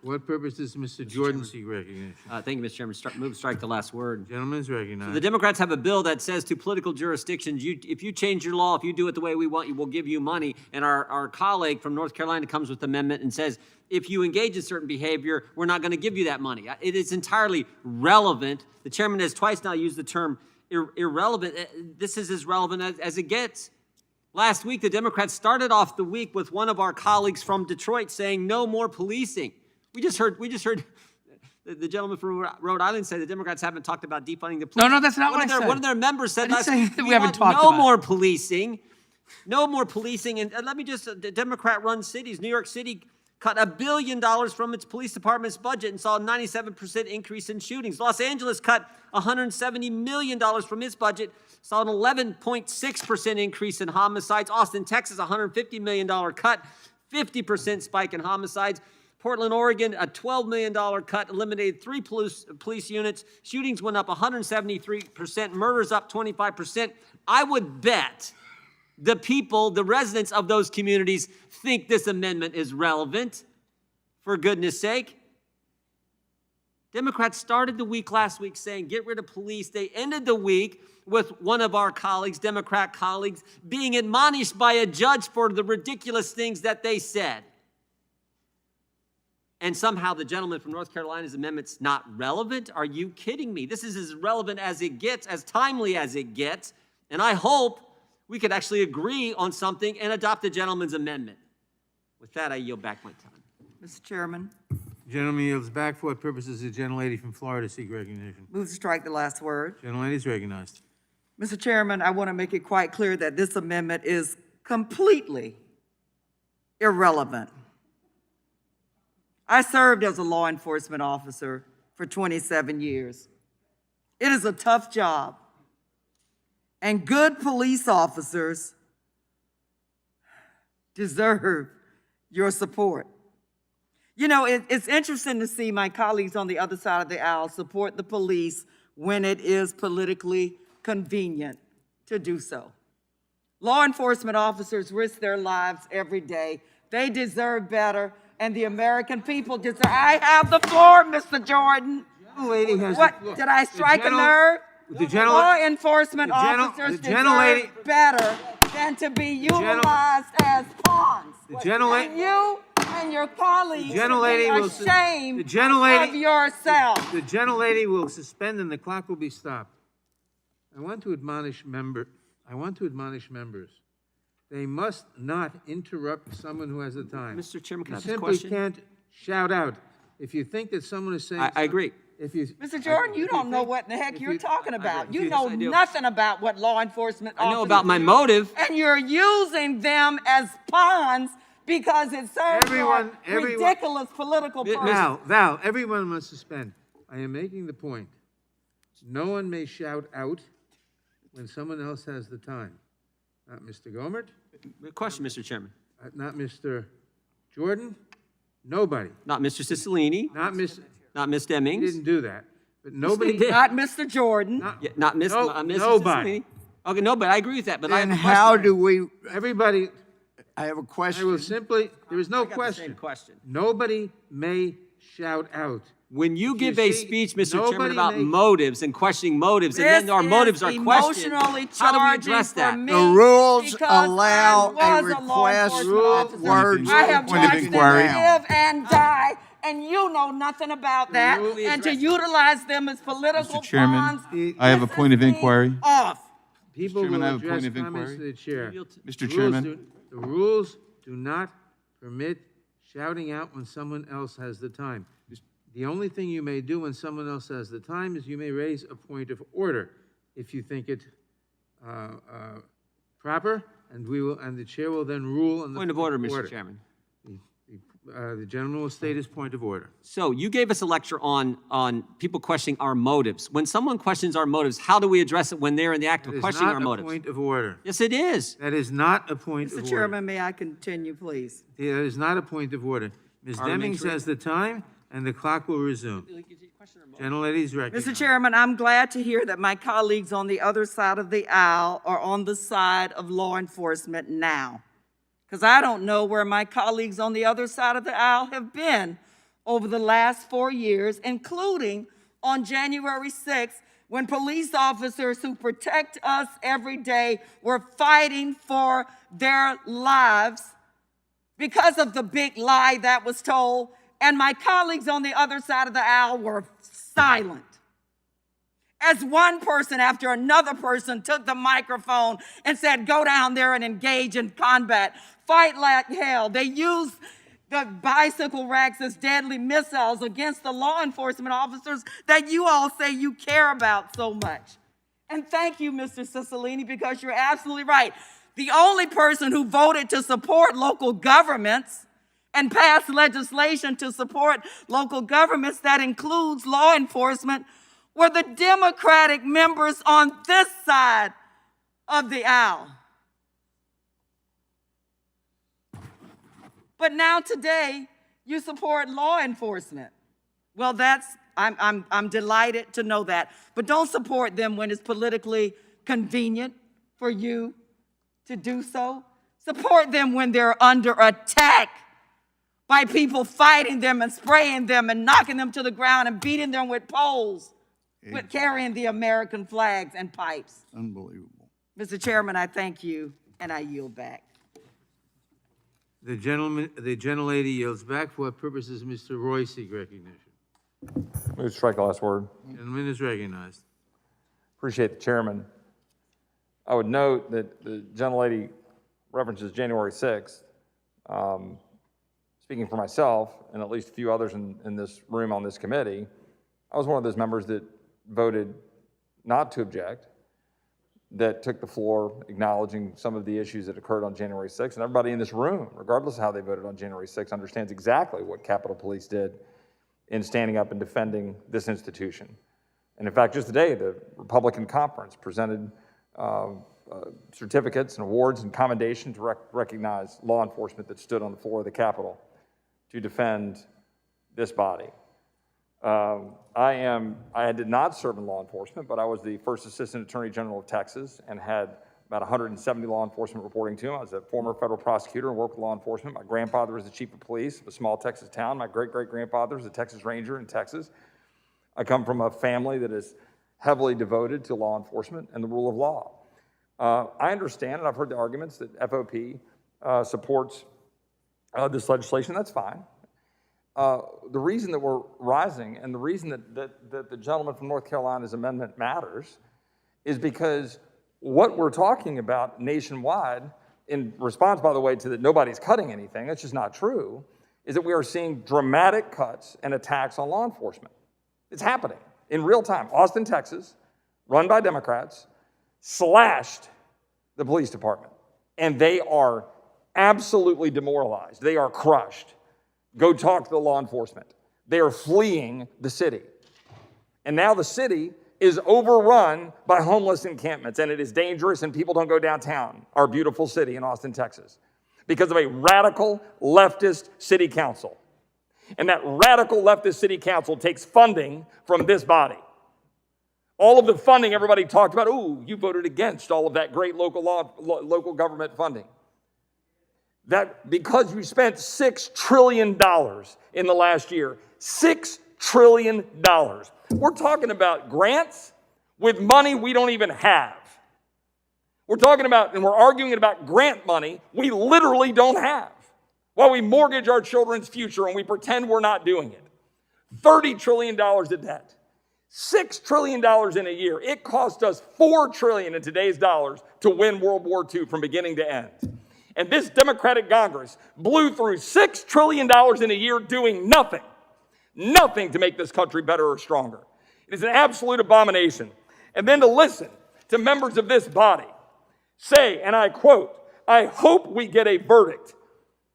What purpose does Mr. Jordan seek recognition? Thank you, Mr. Chairman. Move to strike the last word. Gentleman is recognized. The Democrats have a bill that says to political jurisdictions, if you change your law, if you do it the way we want, we'll give you money. And our colleague from North Carolina comes with an amendment and says, if you engage in certain behavior, we're not going to give you that money. It is entirely relevant. The chairman has twice now used the term irrelevant. This is as relevant as it gets. Last week, the Democrats started off the week with one of our colleagues from Detroit saying no more policing. We just heard the gentleman from Rhode Island say the Democrats haven't talked about defunding the police. No, that's not what I said. One of their members said last week, we haven't talked about no more policing. No more policing. And let me just, the Democrat-run cities, New York City cut $1 billion from its police department's budget and saw a 97% increase in shootings. Los Angeles cut $170 million from its budget, saw an 11.6% increase in homicides. Austin, Texas, $150 million cut, 50% spike in homicides. Portland, Oregon, a $12 million cut, eliminated 3 police units. Shootings went up 173%, murders up 25%. I would bet the people, the residents of those communities think this amendment is relevant, for goodness sake. Democrats started the week last week saying, get rid of police. They ended the week with one of our colleagues, Democrat colleagues, being admonished by a judge for the ridiculous things that they said. And somehow the gentleman from North Carolina's amendment's not relevant? Are you kidding me? This is as relevant as it gets, as timely as it gets. And I hope we could actually agree on something and adopt the gentleman's amendment. With that, I yield back my time. Mr. Chairman. Gentleman yields back. For what purpose does the gentlelady from Florida seek recognition? Move to strike the last word. Gentlelady is recognized. Mr. Chairman, I want to make it quite clear that this amendment is completely irrelevant. I served as a law enforcement officer for 27 years. It is a tough job. And good police officers deserve your support. You know, it's interesting to see my colleagues on the other side of the aisle support the police when it is politically convenient to do so. Law enforcement officers risk their lives every day. They deserve better, and the American people deserve. I have the floor, Mr. Jordan. Lady has What, the floor. did I strike a nerve? Law enforcement officers deserve better than to be utilized as pawns. And you and your colleagues should be ashamed of yourself. The gentlelady will suspend and the clock will be stopped. I want to admonish members. They must not interrupt someone who has the time. Mr. Chairman, can I ask a You question? simply can't shout out. If you think that someone is saying I agree. Mr. Jordan, you don't know what in the heck you're talking about. You know nothing about what law enforcement officers I know about my motive. And you're using them as pawns because it serves your ridiculous political purpose. Val, everyone must suspend. I am making the point. No one may shout out when someone else has the time. Not Mr. Gomert. Question, Mr. Chairman. Not Mr. Jordan. Nobody. Not Mr. Cicilline. Not Ms. Demings. He didn't do that. But nobody. Not Mr. Jordan. Not Miss. Nobody. Okay, no, but I agree with that. But And how do we? Everybody. I have a question. I will simply. There is no question. Nobody may shout out. When you give a speech, Mr. Chairman, about motives and questioning motives, and then our motives are questioned, how do we address that? The rules allow a request words I have point of watched inquiry. them live and die, and you know nothing about that. And to utilize them as political Mr. Chairman, pawns, I have a point of inquiry. off. People Chairman, will I have a address point of comments inquiry. to the chair. Mr. Chairman. The rules do not permit shouting out when someone else has the time. The only thing you may do when someone else has the time is you may raise a point of order if you think it proper, and the chair will then rule on the Point of order, Mr. Chairman. The gentleman will state his point of order. So you gave us a lecture on people questioning our motives. When someone questions our motives, how do we address it when they're in the act of questioning our motives? That is not a point of order. Yes, it is. That is not a point of order. Mr. Chairman, may I continue, please? That is not a point of order. Ms. Demings has the time, and the clock will resume. Gentlelady is recognized. Mr. Chairman, I'm glad to hear that my colleagues on the other side of the aisle are on the side of law enforcement now. Because I don't know where my colleagues on the other side of the aisle have been over the last 4 years, including on January 6th, when police officers who protect us every day were fighting for their lives because of the big lie that was told, and my colleagues on the other side of the aisle were silent. As one person after another person took the microphone and said, go down there and engage in combat, fight like hell. They used the bicycle racks as deadly missiles against the law enforcement officers that you all say you care about so much. And thank you, Mr. Cicilline, because you're absolutely right. The only person who voted to support local governments and pass legislation to support local governments that includes law enforcement were the Democratic members on this side of the aisle. But now today, you support law enforcement. Well, I'm delighted to know that. But don't support them when it's politically convenient for you to do so. Support them when they're under attack by people fighting them and spraying them and knocking them to the ground and beating them with poles, with carrying the American flags and pipes. Unbelievable. Mr. Chairman, I thank you, and I yield back. The gentlelady yields back. For what purpose does Mr. Roy seek recognition? Move to strike the last word. Gentleman is recognized. Appreciate the chairman. I would note that the gentlelady references January 6th. Speaking for myself and at least a few others in this room on this committee, I was one of those members that voted not to object, that took the floor acknowledging some of the issues that occurred on January 6th. And everybody in this room, regardless of how they voted on January 6th, understands exactly what Capitol Police did in standing up and defending this institution. And in fact, just today, the Republican conference presented certificates and awards and commendation to recognize law enforcement that stood on the floor of the Capitol to defend this body. I did not serve in law enforcement, but I was the first Assistant Attorney General of Texas and had about 170 law enforcement reporting to him. I was a former federal prosecutor and worked with law enforcement. My grandfather was the chief of police of a small Texas town. My great-great-grandfather was a Texas Ranger in Texas. I come from a family that is heavily devoted to law enforcement and the rule of law. I understand, and I've heard the arguments that FOP supports this legislation. That's fine. The reason that we're rising and the reason that the gentleman from North Carolina's amendment matters is because what we're talking about nationwide, in response, by the way, to that nobody's cutting anything, that's just not true, is that we are seeing dramatic cuts and attacks on law enforcement. It's happening in real time. Austin, Texas, run by Democrats, slashed the police department, and they are absolutely demoralized. They are crushed. Go talk to the law enforcement. They are fleeing the city. And now the city is overrun by homeless encampments, and it is dangerous, and people don't go downtown, our beautiful city in Austin, Texas, because of a radical leftist city council. And that radical leftist city council takes funding from this body. All of the funding everybody talked about, ooh, you voted against all of that great local government funding. That because you spent $6 trillion in the last year, $6 trillion. We're talking about grants with money we don't even have. We're talking about, and we're arguing about grant money we literally don't have, while we mortgage our children's future and we pretend we're not doing it. $30 trillion of debt. $6 trillion in a year. It cost us $4 trillion in today's dollars to win World War II from beginning to end. And this Democratic Congress blew through $6 trillion in a year doing nothing. Nothing to make this country better or stronger. It is an absolute abomination. And then to listen to members of this body say, and I quote, I hope we get a verdict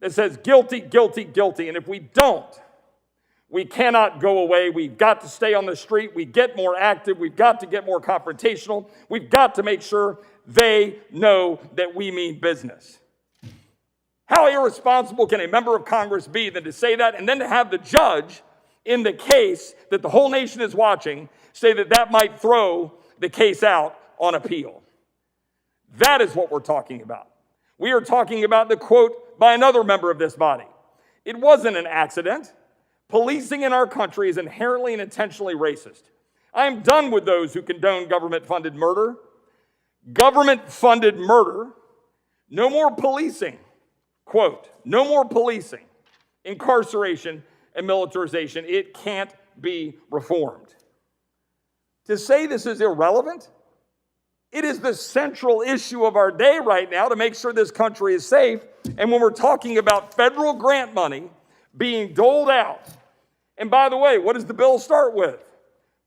that says guilty, guilty, guilty. And if we don't, we cannot go away. We've got to stay on the street. We get more active. We've got to get more confrontational. We've got to make sure they know that we mean business. How irresponsible can a member of Congress be than to say that and then to have the judge in the case that the whole nation is watching say that that might throw the case out on appeal? That is what we're talking about. We are talking about the quote by another member of this body. It wasn't an accident. Policing in our country is inherently and intentionally racist. I am done with those who condone government-funded murder. Government-funded murder, no more policing, quote, no more policing, incarceration, and militarization. It can't be reformed. To say this is irrelevant, it is the central issue of our day right now to make sure this country is safe. And when we're talking about federal grant money being doled out, and by the way, what does the bill start with?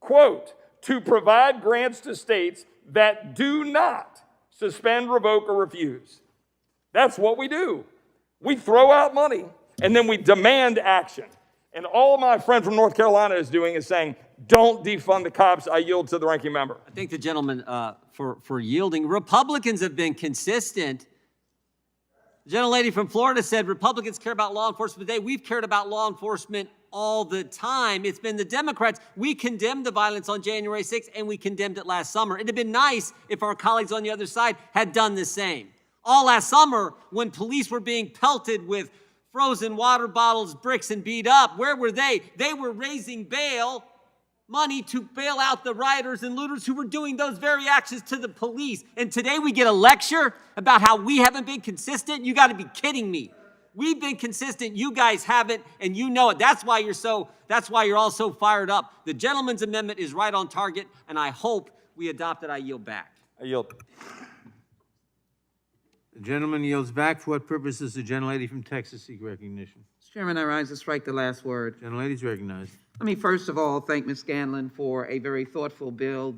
Quote, to provide grants to states that do not suspend, revoke, or refuse. That's what we do. We throw out money, and then we demand action. And all my friend from North Carolina is doing is saying, don't defund the cops. I yield to the ranking member. I thank the gentleman for yielding. Republicans have been consistent. The gentlelady from Florida said Republicans care about law enforcement today. We've cared about law enforcement all the time. It's been the Democrats. We condemned the violence on January 6th, and we condemned it last summer. It'd have been nice if our colleagues on the other side had done the same. All last summer, when police were being pelted with frozen water bottles, bricks, and beat up, where were they? They were raising bail money to bail out the rioters and looters who were doing those very actions to the police. And today we get a lecture about how we haven't been consistent? You got to be kidding me. We've been consistent. You guys haven't, and you know it. That's why you're all so fired up. The gentleman's amendment is right on target, and I hope we adopt it. I yield back. I yield. The gentleman yields back. For what purpose does the gentlelady from Texas seek recognition? Mr. Chairman, I rise to strike the last word. Gentlelady's recognized. Let me first of all thank Ms. Scanlon for a very thoughtful bill